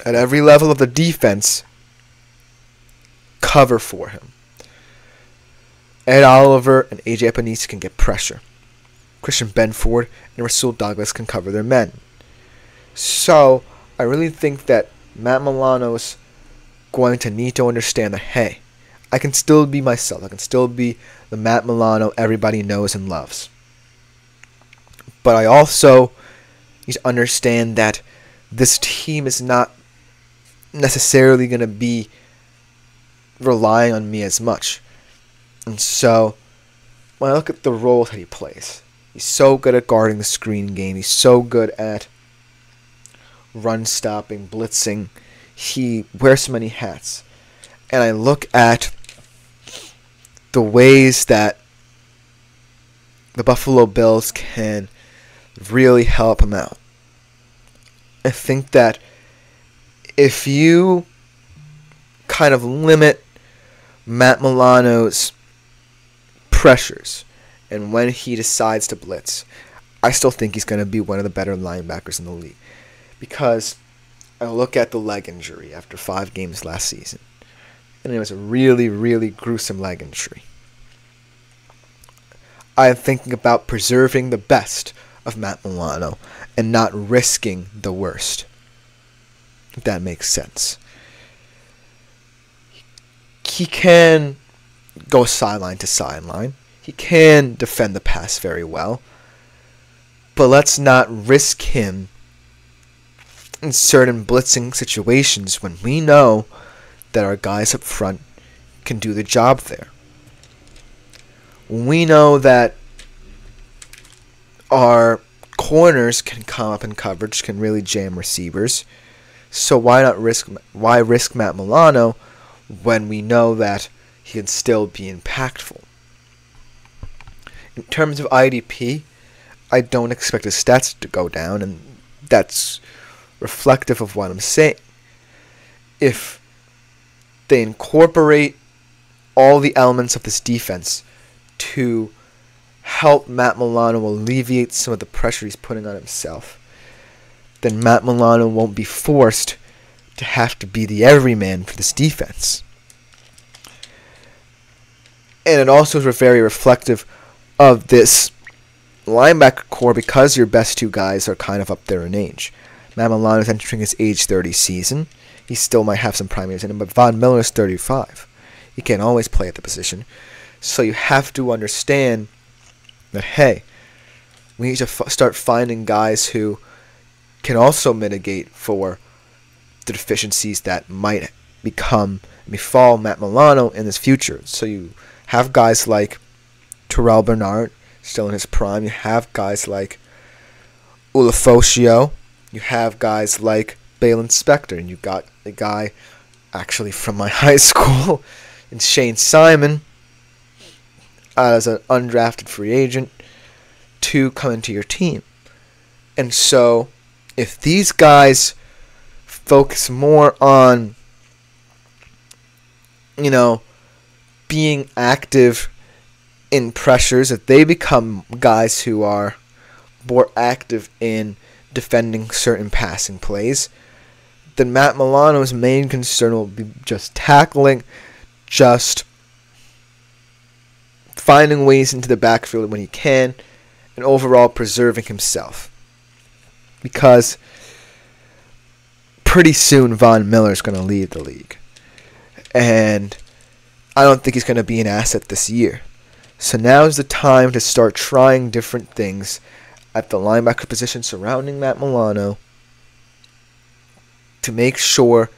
at every level of the defense, cover for him. Ed Oliver and AJ Epenesa can get pressure. Christian Benford and Rasul Douglas can cover their men. So, I really think that Matt Milano's going to need to understand that, hey, I can still be myself. I can still be the Matt Milano everybody knows and loves. But I also need to understand that this team is not necessarily going to be relying on me as much. And so, when I look at the roles that he plays, he's so good at guarding the screen game. He's so good at run stopping, blitzing. He wears so many hats. And I look at the ways that the Buffalo Bills can really help him out. I think that if you kind of limit Matt Milano's pressures and when he decides to blitz, I still think he's going to be one of the better linebackers in the league. Because I look at the leg injury after 5 games last season, and it was a really, really gruesome leg injury. I'm thinking about preserving the best of Matt Milano and not risking the worst, if that makes sense. He can go sideline to sideline. He can defend the pass very well. But let's not risk him in certain blitzing situations when we know that our guys up front can do the job there. We know that our corners can come up in coverage, can really jam receivers. So why risk Matt Milano when we know that he can still be impactful? In terms of IDP, I don't expect his stats to go down, and that's reflective of what I'm saying. If they incorporate all the elements of this defense to help Matt Milano alleviate some of the pressure he's putting on himself, then Matt Milano won't be forced to have to be the everyman for this defense. And it also is very reflective of this linebacker core because your best 2 guys are kind of up there in age. Matt Milano is entering his age 30 season. He still might have some prime years in him, but Von Miller is 35. He can't always play at the position. So you have to understand that, hey, we need to start finding guys who can also mitigate for the deficiencies that might befall Matt Milano in his future. So you have guys like Terrell Bernard, still in his prime. You have guys like Ulofoshio. You have guys like Balin Spector. And you got a guy actually from my high school, and Shane Simon, as an undrafted free agent, to come into your team. And so, if these guys focus more on, being active in pressures, if they become guys who are more active in defending certain passing plays, then Matt Milano's main concern will be just tackling, just finding ways into the backfield when he can, and overall preserving himself. Because pretty soon Von Miller is going to leave the league. And I don't think he's going to be an asset this year. So now's the time to start trying different things at the linebacker position surrounding Matt Milano to make sure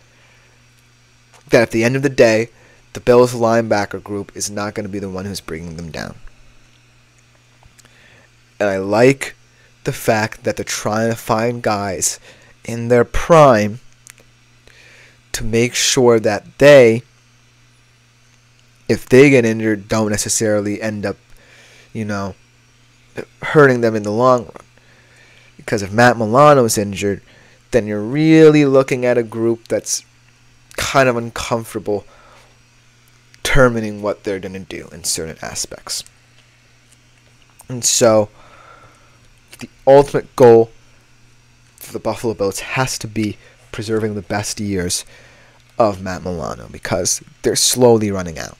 that at the end of the day, the Bills linebacker group is not going to be the one who's bringing them down. And I like the fact that they're trying to find guys in their prime to make sure that they, if they get injured, don't necessarily end up, hurting them in the long run. Because if Matt Milano's injured, then you're really looking at a group that's kind of uncomfortable determining what they're going to do in certain aspects. And so, the ultimate goal for the Buffalo Bills has to be preserving the best years of Matt Milano, because they're slowly running out.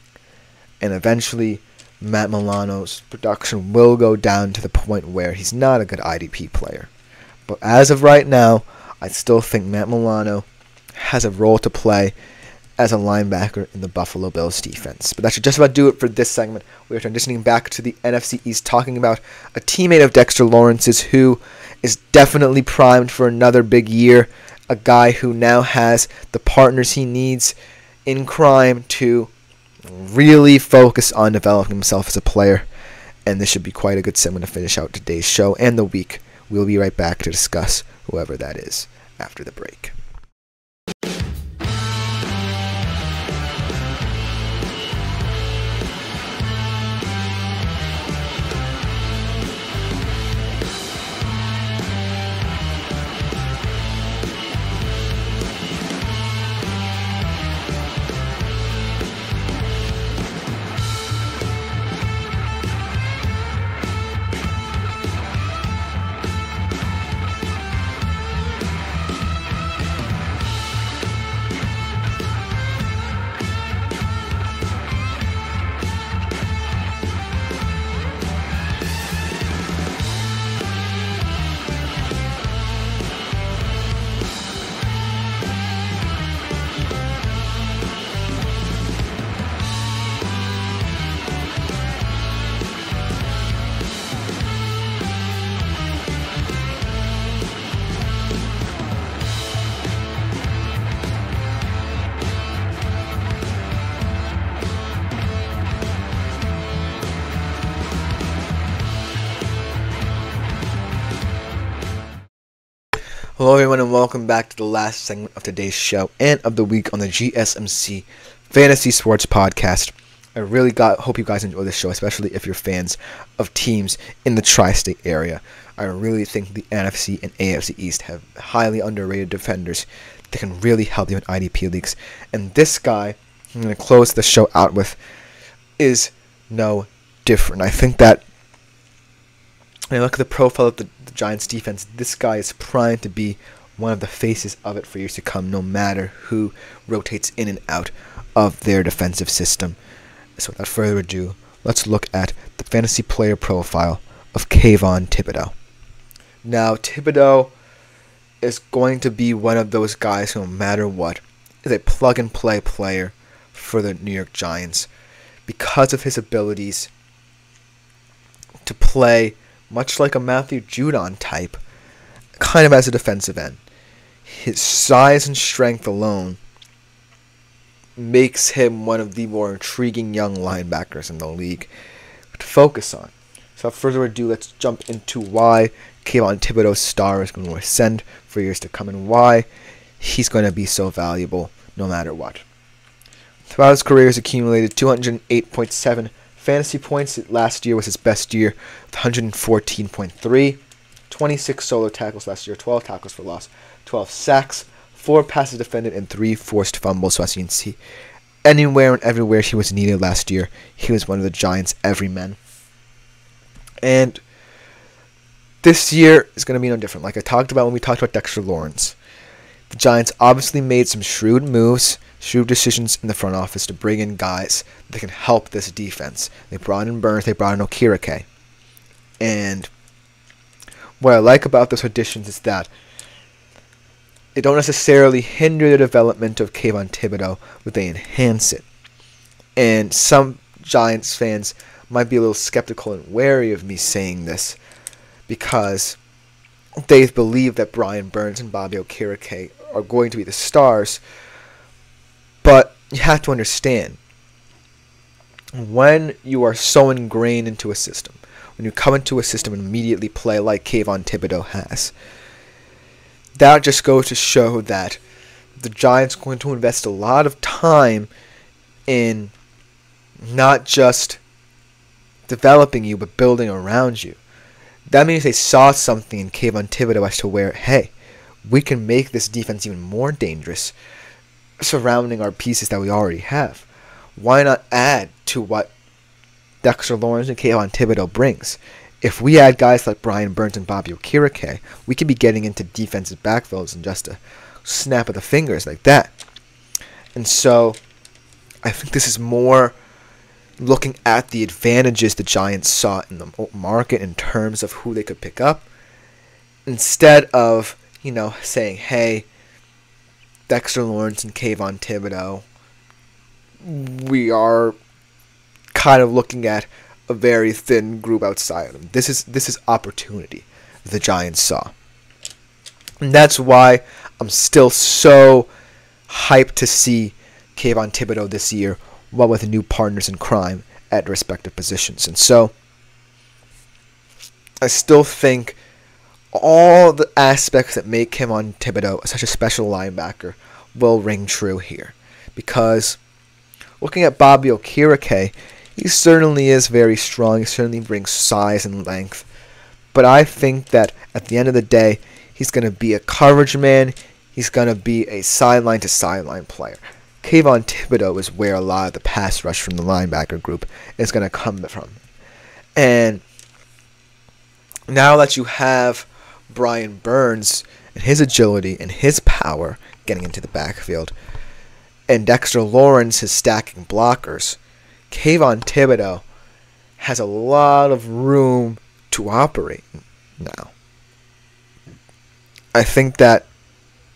And eventually, Matt Milano's production will go down to the point where he's not a good IDP player. But as of right now, I still think Matt Milano has a role to play as a linebacker in the Buffalo Bills defense. But that should just about do it for this segment. We are transitioning back to the NFC East, talking about a teammate of Dexter Lawrence's who is definitely primed for another big year. A guy who now has the partners he needs in crime to really focus on developing himself as a player. And this should be quite a good segment to finish out today's show and the week. We'll be right back to discuss whoever that is after the break. Hello everyone and welcome back to the last segment of today's show and of the week on the GSMC Fantasy Sports Podcast. I really hope you guys enjoy this show, especially if you're fans of teams in the tri-state area. I really think the NFC and AFC East have highly underrated defenders that can really help you in IDP leagues. And this guy, I'm going to close the show out with, is no different. I think that when I look at the profile of the Giants defense, this guy is primed to be one of the faces of it for years to come, no matter who rotates in and out of their defensive system. So without further ado, let's look at the fantasy player profile of Kayvon Thibodeaux. Now, Thibodeaux is going to be one of those guys who, no matter what, is a plug-and-play player for the New York Giants because of his abilities to play much like a Matthew Judon type, kind of as a defensive end. His size and strength alone makes him one of the more intriguing young linebackers in the league to focus on. So without further ado, let's jump into why Kayvon Thibodeaux's star is going to ascend for years to come and why he's going to be so valuable no matter what. Throughout his career, he's accumulated 208.7 fantasy points. Last year was his best year with 114.3. 26 solo tackles last year, 12 tackles for loss, 12 sacks, 4 passes defended, and 3 forced fumbles. So as you can see, anywhere and everywhere he was needed last year, he was one of the Giants' everymen. And this year is going to be no different. Like I talked about when we talked about Dexter Lawrence. The Giants obviously made some shrewd moves, shrewd decisions in the front office to bring in guys that can help this defense. They brought in Burns, they brought in Okirike. And what I like about those additions is that they don't necessarily hinder the development of Kayvon Thibodeau, but they enhance it. And some Giants fans might be a little skeptical and wary of me saying this because they believe that Brian Burns and Bobby Okirike are going to be the stars. But you have to understand, when you are so ingrained into a system, when you come into a system and immediately play like Kayvon Thibodeau has, that just goes to show that the Giants are going to invest a lot of time in not just developing you, but building around you. That means they saw something in Kayvon Thibodeau as to where, hey, we can make this defense even more dangerous surrounding our pieces that we already have. Why not add to what Dexter Lawrence and Kayvon Thibodeau brings? If we add guys like Brian Burns and Bobby Okirike, we could be getting into defensive backfields in just a snap of the fingers like that. And so I think this is more looking at the advantages the Giants saw in the market in terms of who they could pick up, instead of, saying, hey, Dexter Lawrence and Kayvon Thibodeau, we are kind of looking at a very thin group outside of them. This is opportunity the Giants saw. And that's why I'm still so hyped to see Kayvon Thibodeau this year, while with new partners in crime at respective positions. And so I still think all the aspects that make Kayvon Thibodeau such a special linebacker will ring true here. Because looking at Bobby Okirike, he certainly is very strong. He certainly brings size and length. But I think that at the end of the day, he's going to be a coverage man. He's going to be a sideline-to-sideline player. Kayvon Thibodeau is where a lot of the pass rush from the linebacker group is going to come from. And now that you have Brian Burns and his agility and his power getting into the backfield, and Dexter Lawrence is stacking blockers, Kayvon Thibodeau has a lot of room to operate now. I think that,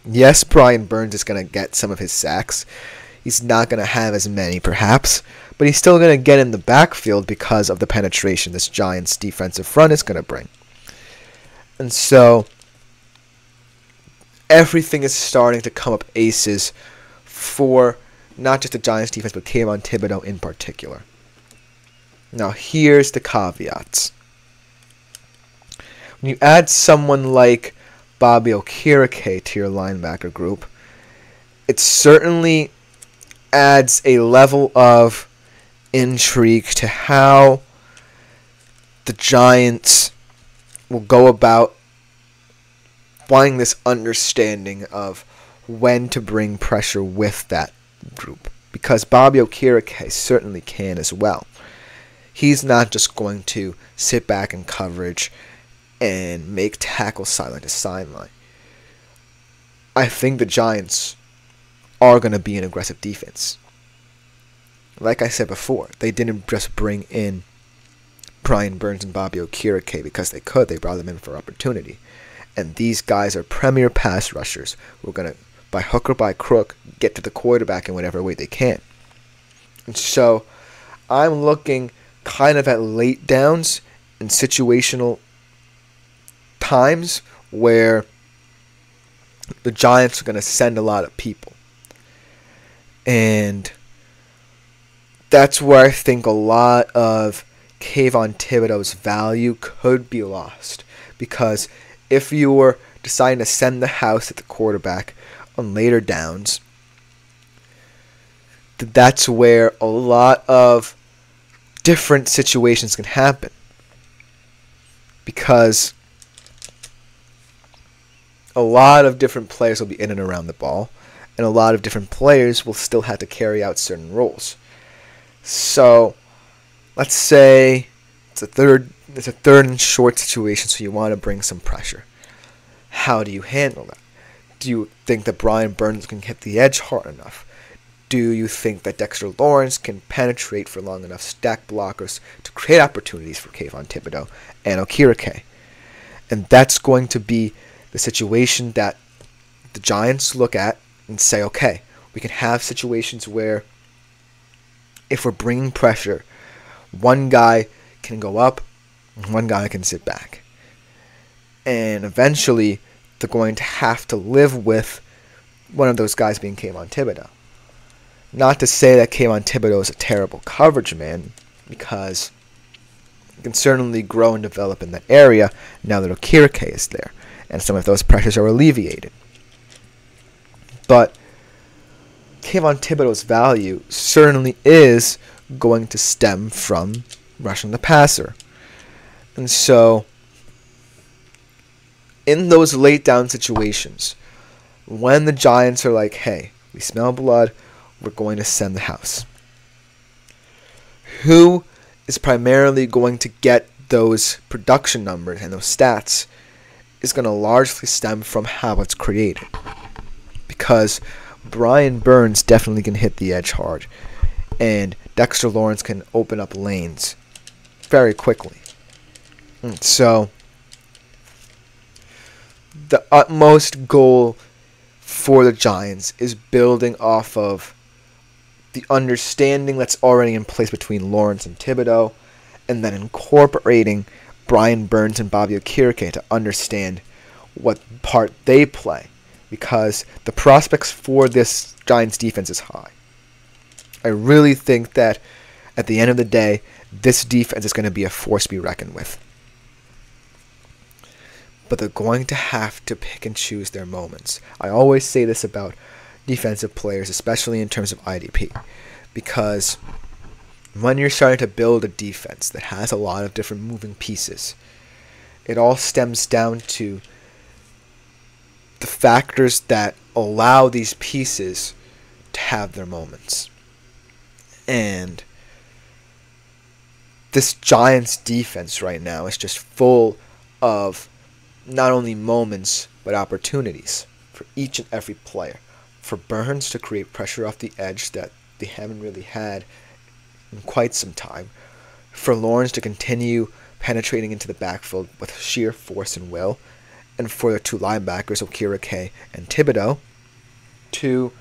yes, Brian Burns is going to get some of his sacks. He's not going to have as many, perhaps, but he's still going to get in the backfield because of the penetration this Giants defensive front is going to bring. And so everything is starting to come up aces for not just the Giants defense, but Kayvon Thibodeau in particular. Now, here's the caveats. When you add someone like Bobby Okirike to your linebacker group, it certainly adds a level of intrigue to how the Giants will go about finding this understanding of when to bring pressure with that group. Because Bobby Okirike certainly can as well. He's not just going to sit back in coverage and make tackles sideline to sideline. I think the Giants are going to be an aggressive defense. Like I said before, they didn't just bring in Brian Burns and Bobby Okirike because they could. They brought them in for opportunity. And these guys are premier pass rushers who are going to, by hook or by crook, get to the quarterback in whatever way they can. And so I'm looking kind of at late downs and situational times where the Giants are going to send a lot of people. And that's where I think a lot of Kayvon Thibodeau's value could be lost. Because if you were deciding to send the house at the quarterback on later downs, that's where a lot of different situations can happen. Because a lot of different players will be in and around the ball, and a lot of different players will still have to carry out certain roles. So, let's say it's a third and short situation, so you want to bring some pressure. How do you handle that? Do you think that Brian Burns can hit the edge hard enough? Do you think that Dexter Lawrence can penetrate for long enough stack blockers to create opportunities for Kayvon Thibodeau and Okirike? And that's going to be the situation that the Giants look at and say, okay, we can have situations where if we're bringing pressure, one guy can go up and one guy can sit back. And eventually, they're going to have to live with one of those guys being Kayvon Thibodeau. Not to say that Kayvon Thibodeau is a terrible coverage man, because he can certainly grow and develop in that area now that Okirike is there, and some of those pressures are alleviated. But Kayvon Thibodeau's value certainly is going to stem from rushing the passer. And so, in those late down situations, when the Giants are like, hey, we smell blood, we're going to send the house, who is primarily going to get those production numbers and those stats is going to largely stem from how it's created. Because Brian Burns definitely can hit the edge hard, and Dexter Lawrence can open up lanes very quickly. And so, the utmost goal for the Giants is building off of the understanding that's already in place between Lawrence and Thibodeau, and then incorporating Brian Burns and Bobby Okirike to understand what part they play, because the prospects for this Giants defense is high. I really think that at the end of the day, this defense is going to be a force to be reckoned with. But they're going to have to pick and choose their moments. I always say this about defensive players, especially in terms of IDP, because when you're starting to build a defense that has a lot of different moving pieces, it all stems down to the factors that allow these pieces to have their moments. And this Giants defense right now is just full of not only moments, but opportunities for each and every player. For Burns to create pressure off the edge that they haven't really had in quite some time. For Lawrence to continue penetrating into the backfield with sheer force and will. And for the two linebackers, Okirike and Thibodeau, to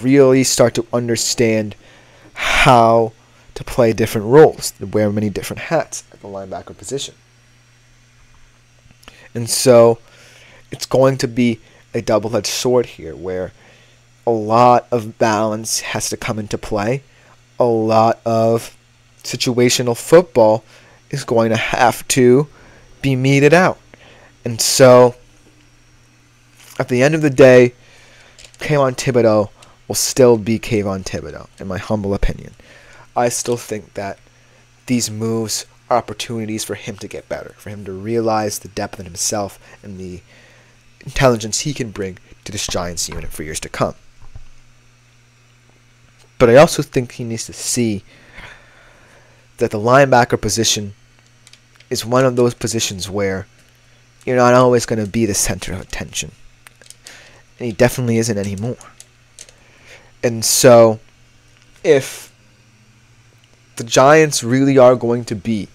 really start to understand how to play different roles, to wear many different hats at the linebacker position. And so it's going to be a double-edged sword here, where a lot of balance has to come into play. A lot of situational football is going to have to be meted out. And so, at the end of the day, Kayvon Thibodeau will still be Kayvon Thibodeau, in my humble opinion. I still think that these moves are opportunities for him to get better, for him to realize the depth in himself and the intelligence he can bring to this Giants unit for years to come. But I also think he needs to see that the linebacker position is one of those positions where you're not always going to be the center of attention. And he definitely isn't anymore. And so, if the Giants really are going to be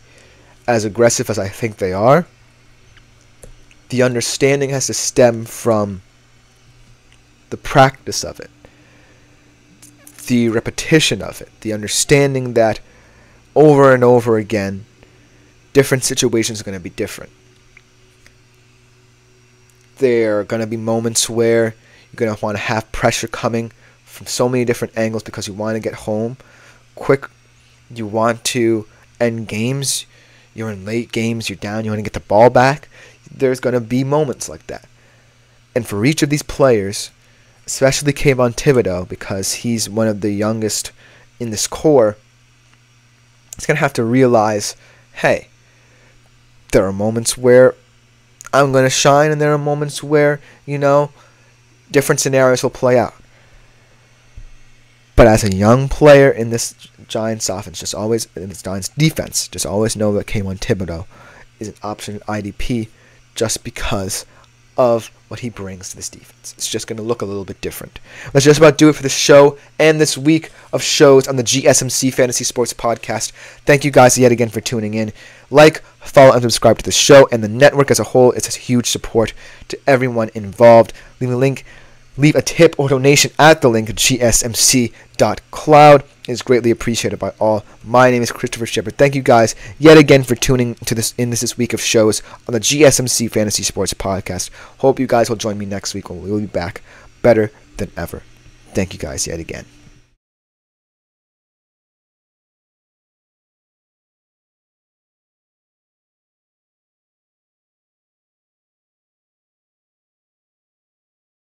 as aggressive as I think they are, the understanding has to stem from the practice of it, the repetition of it, the understanding that over and over again, different situations are going to be different. There are going to be moments where you're going to want to have pressure coming from so many different angles because you want to get home quick. You want to end games. You're in late games. You're down. You want to get the ball back. There's going to be moments like that. And for each of these players, especially Kayvon Thibodeau, because he's one of the youngest in this core, he's going to have to realize, hey, there are moments where I'm going to shine, and there are moments where, different scenarios will play out. But as a young player in this Giants offense, in this Giants defense, always know that Kayvon Thibodeau is an option at IDP just because of what he brings to this defense. It's just going to look a little bit different. Let's just about do it for this show and this week of shows on the GSMC Fantasy Sports Podcast. Thank you guys yet again for tuning in. Like, follow, and subscribe to the show and the network as a whole. It's a huge support to everyone involved. Leave a tip or donation at the link gsmc.cloud. It is greatly appreciated by all. My name is Christopher Shepard. Thank you guys yet again for tuning to this week of shows on the GSMC Fantasy Sports Podcast. Hope you guys will join me next week when we will be back better than ever. Thank you guys yet again.